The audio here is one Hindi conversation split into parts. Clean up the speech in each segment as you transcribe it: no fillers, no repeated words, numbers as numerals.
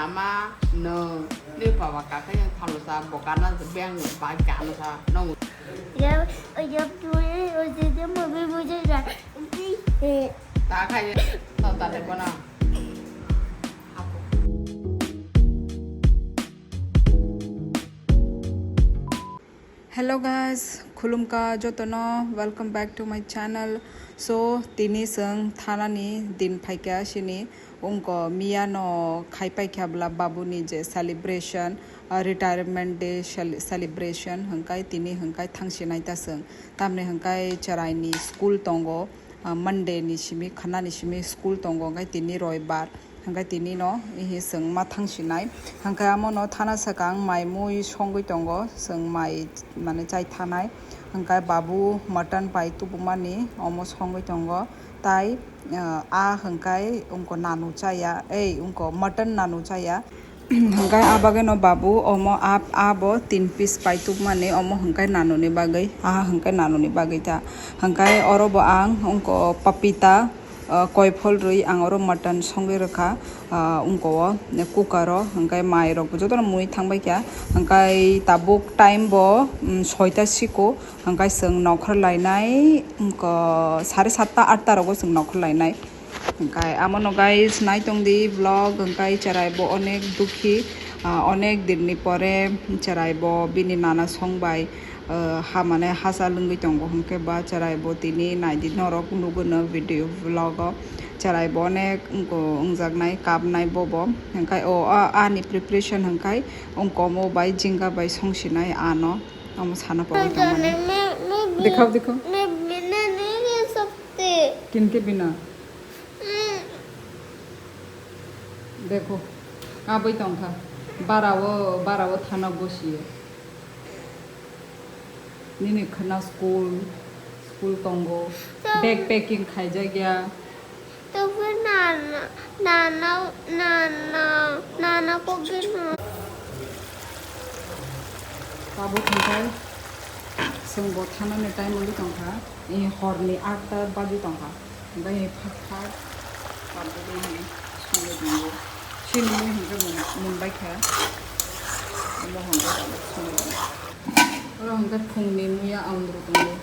Ama no ni bawa kakak yang kalau sa bukan sebang baca sa no. Ya, ya punya usia mobil punya dah. Tak kaya tak tak ada mana. Hello guys, khulumka jotono, welcome back to my channel. So tini seng thana ni din phaikya sini unko miya no khaipai khabla babu ni je celebration retirement day celebration hangkai tini hangkai thangsinai ta seng tamne hangkai charai ni school tongo Monday ni simi khana ni simi school tongo hangkai tini roibar hangkai tini no ihi seng ma thangsinai hangkai amo no thana sakang mai mui songoi tongo seng mai mane chai thanai hangkai babu mutton pai tubumani omo songoi tongo tai hangkai unko nanu chaya unko mutton nanu chaya hangkai abage no babu omo abo 3 piece pai tubumani omo hangkai nanu ni bagai hangkai nanu ni bagai ta hangkai orobo ang unko papita koifol rui ang oro mutton songai rakha unko kukaro hangkai mai rok jotono mui thangbai kya hangkai tabuk time bo 6ta siko hangkai seng nokhor lainai unko 7:30 8ta rogo seng nokhor lainai hangkai amono guys naitongdi vlog hangkai charaibo onek dukhi onek dinni pore charaibo bini nana songbai hamane hasa lungui tongo hangke ba charaibo tini naidi norok nugono video vlog charaibo onek unko ungjaknai kapnai bobo hangkai ani preparation hangkai unko mo bai jinga bai songsinai ano amo sana pawai tongmani दिखाओ दिखाओ मैं बिना नहीं रह सकते। किनके बिना देखो आबै तंखा बारावो थाना बसियो निने खना स्कूल तंगो बैग पैकिंग खाइ जागिया तो फिर नाना को भी बाबू थांखाय जोंबो थानानै टाइम मोनदि तंखा ए हरनि 8टा बाजि तंखा ओमफ्राय फाट बाबू नि संगे दंगो सिनि हंगे मोनबाय खाया ओमफ्राय हंगे संगे ora hangga phungni muya andro tongo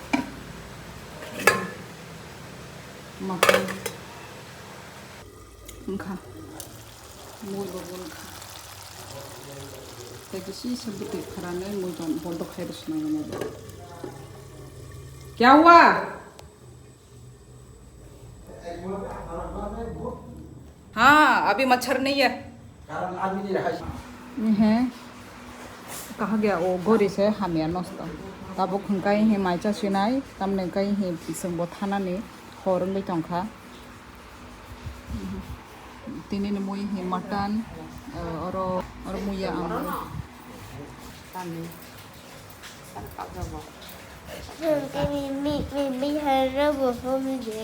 makan engkha moi bobon kha teki si sabiti kharane moi don bondo khair sunai mo क्या हुआ हाँ अभी मच्छर नहीं है कहा गया वो गोरी से हमें नष्ट तब खंकाई ही माइचा सिनाई तमने कई ही संबो थाना ने हरन बै तंखा तिनी ने मुई ही मटन और मुया आम Tani. Tak apa. मी हर वो मुझे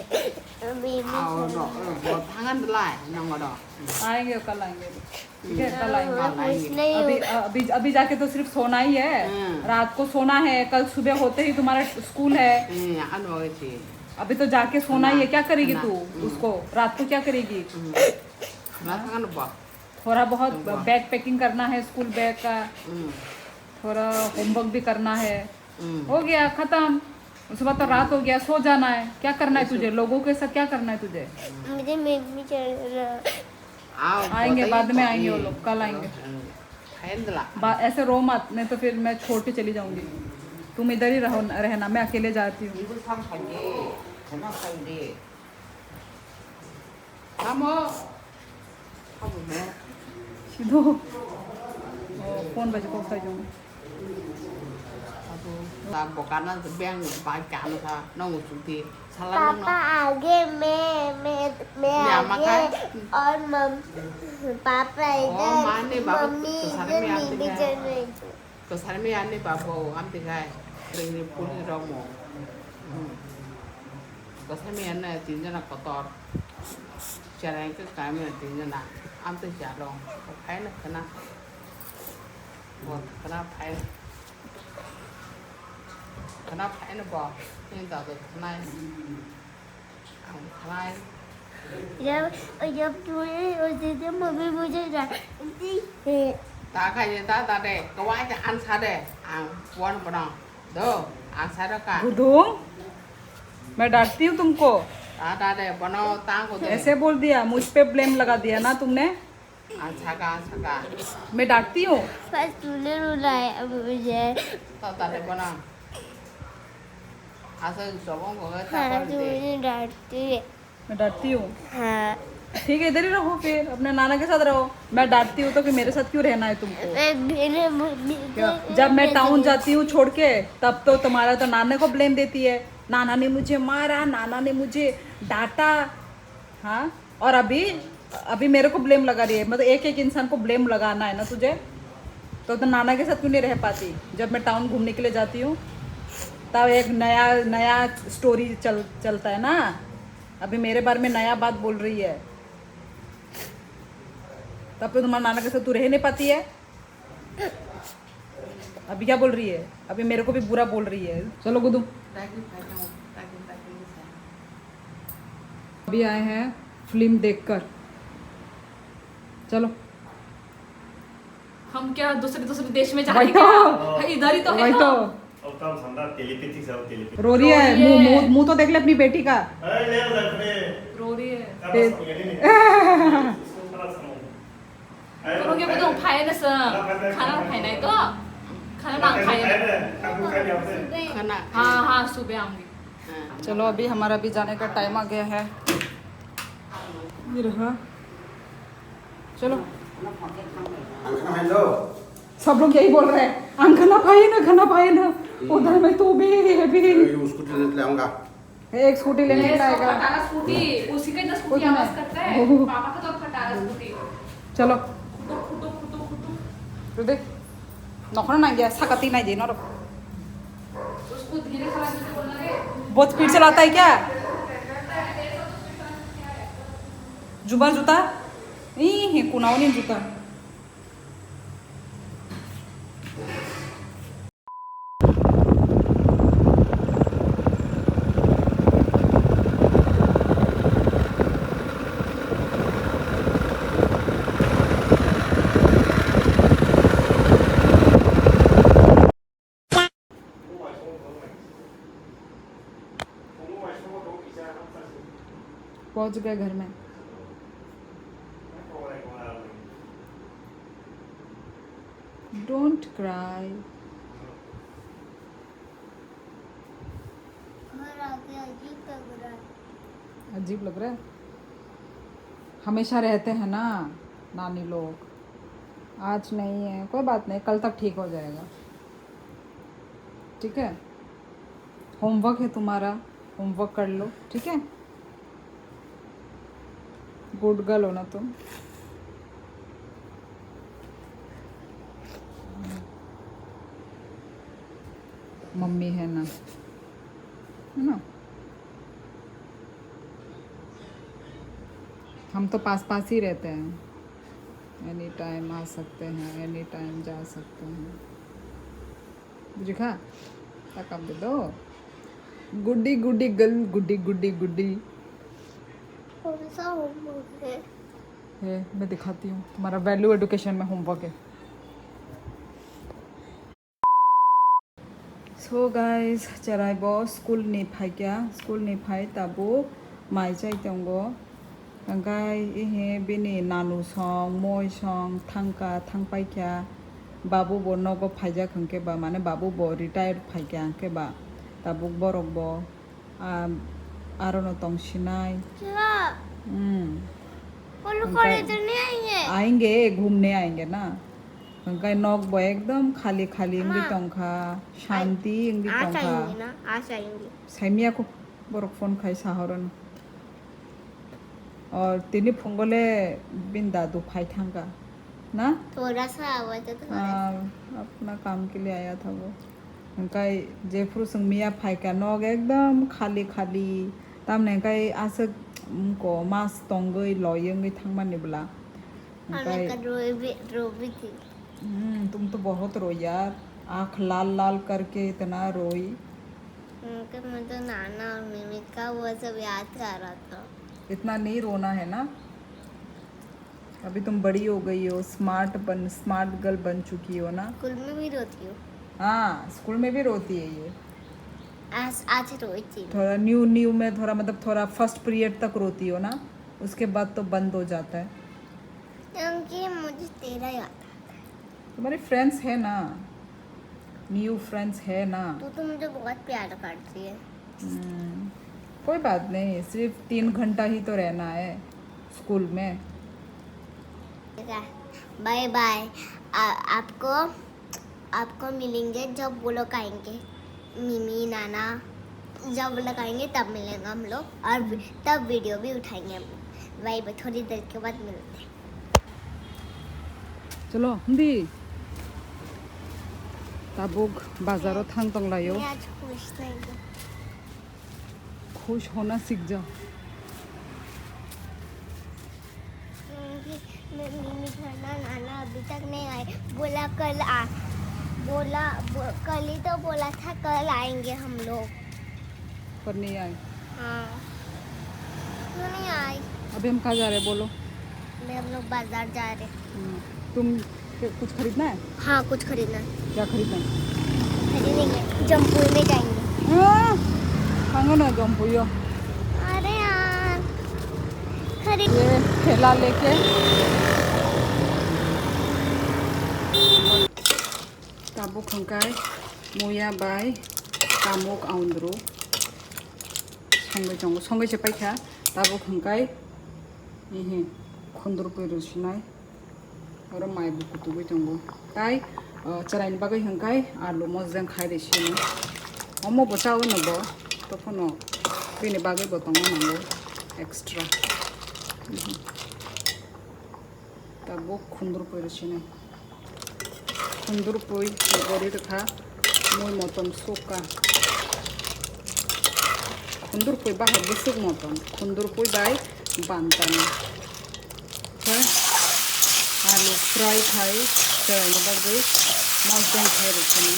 मी No, buat tangan delai nang ada. आएंगे कल आएंगे ठीक है कल आएंगे अभी जाके तो सिर्फ सोना ही है रात को सोना है कल सुबह होते ही तुम्हारा स्कूल है Anu sih. अभी तो जाके सोना ही है क्या करेगी तू उसको रात को क्या करेगी Kenapa kan apa? थोड़ा बहुत बैग पैकिंग करना है स्कूल बैग का थोड़ा होमवर्क भी करना है हो गया खत्म उसके बाद तो रात हो गया सो जाना है क्या करना है तुझे लोगों के साथ क्या करना है तुझे मुझे मी आएंगे बाद में आएंगे वो लोग कल आएंगे ऐसे रो मत नहीं तो फिर मैं छोड़ के चली जाऊंगी तुम इधर ही रहना मैं अकेले जाती हूँ सीधो फोन बजे को उठा जाऊंगी bukan sebang baca sa nong suti salah पापा आगे मैं आगे और पापा इधर मम्मी इधर नीचे चल रही थी तो सारे में आने बाबू हम दिखाए ring puli romo तो सारे में आने तीन जना कतर चराई के काम में तीन जना हम तो चारों फाइन करना बहुत करना fine Kenapa ini boh? Ini tak ada kenai, kenai जब तूने उस दिन मम्मी मुझे डांटती है ta khai ta ta de có ai cho ăn sa de ăn quan bữa nào đó ăn sa đó cả गुदुम मैं डांटती हूँ तुमको ta de बनाओ ta को दे ऐसे बोल दिया मुझ पे ब्लेम लगा दिया ना तुमने ăn sa का मैं डांटती हूँ बस तूने रुलाया मुझे ta de बनाओ ऐसे सब को ta हाँ कर दे तूने डांटती है मैं डांटती हूँ हाँ ठीक है इधर ही रहो फिर अपने नाना के साथ रहो मैं डांटती हूँ तो फिर मेरे साथ क्यों रहना है तुमको मेरे मम्मी क्या? जब मैं टाउन जाती हूँ छोड़ के तब तो तुम्हारा तो नाना को ब्लेम देती है नाना ने मुझे मारा नाना ने मुझे डांटा हाँ और अभी मेरे को ब्लेम लगा रही है मतलब एक एक इंसान को ब्लेम लगाना है ना तुझे तो नाना के साथ क्यों नहीं रह पाती जब मैं टाउन घूमने के लिए जाती हूँ तब एक नया स्टोरी चलता है ना अभी मेरे बारे में नया बात बोल रही है तब तो तुम्हारा नाना के साथ तू रह नहीं पाती है अभी क्या बोल रही है अभी मेरे को भी बुरा बोल रही है चलो गुदू ताकि अभी आए हैं फिल्म देखकर चलो हम क्या दूसरे देश में जा वही रहे तो हैं इधर ही तो है वही तो हम। अब काम संदा टेलीपैथी सब टेलीपैथी रो रही है रो रही है। मुंह तो देख ले अपनी बेटी का अरे ले रख दे रो रही है का बस ये नहीं 그러게 보통 파에서 खाना खाना है तो खाना ना खाए खाना हाँ हाँ सुबह आऊंगी चलो अभी हमारा भी जाने का टाइम आ गया है ये रहा चलो सब लोग यही बोल रहे हैं हम खाना पाए ना उधर में तू भी है भी एक स्कूटी लेने के आएगा खटारा स्कूटी उसी का इतना स्कूटी आवाज करता है पापा का तो खटारा स्कूटी चलो खुटो खुटो खुटो रुदे नखरा ना गया सकती नहीं जी ना उसको धीरे चलाने को बोलना रे बहुत स्पीड चलाता है क्या जुबा जूता नहीं कुनाव नहीं जूता पहुंच गए घर में डोंट क्राई घर आके अजीब लग रहा है अजीब लग रहा है हमेशा रहते हैं ना नानी लोग आज नहीं है कोई बात नहीं कल तक ठीक हो जाएगा ठीक है होमवर्क है तुम्हारा होमवर्क कर लो ठीक है गुड गर्ल हो ना तुम मम्मी है ना हम तो पास पास ही रहते हैं एनी टाइम आ सकते हैं एनी टाइम जा सकते हैं बुझा तक दे दो गुड्डी गुड्डी गर्ल गुड्डी गुड्डी गुड्डी कौन सा होमवर्क है मैं दिखाती हूँ तुम्हारा वैल्यू एडुकेशन में होमवर्क है सो गाइस चराइबो स्कूल नि फाइका स्कूल नि फाइ ताबो माइ जाइतंगो अंगाय इहे बिनि नानु सं मोय सं थांका थांपाइका बाबू बो नगो फाइजा खंके बा माने बाबू बो रिटायर्ड फाइका के बा ताबुक बरक बो आरोनो तंगसिनाय क्या वो लोग इधर नहीं आएंगे आएंगे घूमने आएंगे ना उनका नौक बो एकदम खाली खाली इंगी तंखा शांति इंगी आज तंखा आएंगे ना आज आएंगे साइमिया को बरक फोन खाई साहरन और तिनी फंगोले बिंदा दो फाई थांगा ना थोड़ा सा आवाज है तो अपना काम के लिए आया था वो उनका जेफ्रू संगमिया फाई का नौक एकदम खाली खाली तामने का आसक उनको मास तंगई लॉयंगई थांगमाने बोला हमें का रोबी थी तुम तो बहुत रोई यार आँख लाल लाल करके इतना रोई उनके मैं तो नाना और मिमी का वो सब याद आ रहा था इतना नहीं रोना है ना, अभी तुम बड़ी हो गई हो, स्मार्ट गर्ल बन चुकी हो ना। स्कूल में भी रोती हूँ। हाँ स्कूल में भी रोती है ये, आज रोई थी। थोड़ा न्यू में थोड़ा मतलब थोड़ा फर्स्ट पीरियड तक रोती हो ना, उसके बाद तो बंद हो जाता है। क्योंकि मुझे तेरा याद तुम्हारे फ्रेंड्स है ना, न्यू फ्रेंड्स है ना। तो मुझे बहुत प्यार करती है। कोई बात नहीं, सिर्फ 3 घंटा ही तो रहना है स्कूल में। Bye bye. आपको मिलेंगे जब वो लोग आएंगे, मिमी नाना जब वो लोग आएंगे तब मिलेंगे हम लोग, और तब वीडियो भी उठाएंगे हम। बाय बाय, थोड़ी देर के बाद मिलते हैं। चलो हिंदी ताबुक बाजारों थांग तंगलायो, मैं आज खुश नहीं हूँ। खुश होना सीख जाओ। मिमी खाना नाना अभी तक नहीं आए। बोला कल ही तो बोला था कल आएंगे हम लोग। पर नहीं आए। हाँ, क्यों नहीं आए? अभी हम कहाँ जा रहे हैं बोलो। हम लोग बाजार जा रहे हैं। तुम कुछ खरीदना है? हाँ, कुछ खरीदना है। क्या खरीदना है? खरीदेंगे, जम्पुई में जाएंगे। कहाँ ना जम्पुई हो? अरे यार खरीद। ये ठेला लेके ताबुक हंकाय मोया बाय तामुक आउंद्रो संगै से पाइखा ताबुक हंकाय इहे खुंदुर पेरुसिनाय और माय बुकुतुबै दंगो ताई चराइन बागै हंकाय आलु मजजों खायरेसिनो अमो बचाव नबो तो फनो बेनि बागै बतंगो नांगो एक्स्ट्रा ताबुक खुंदुर पेरुसिनाय खुंदुर पोई गरी रखा मोय मतन सोका खुंदुर पोई बाहाय बुसुक मतन खुंदुर पोई बाय बांतानी आलू फ्राई खाई चराइनो बागै मजजों खायरेसिनो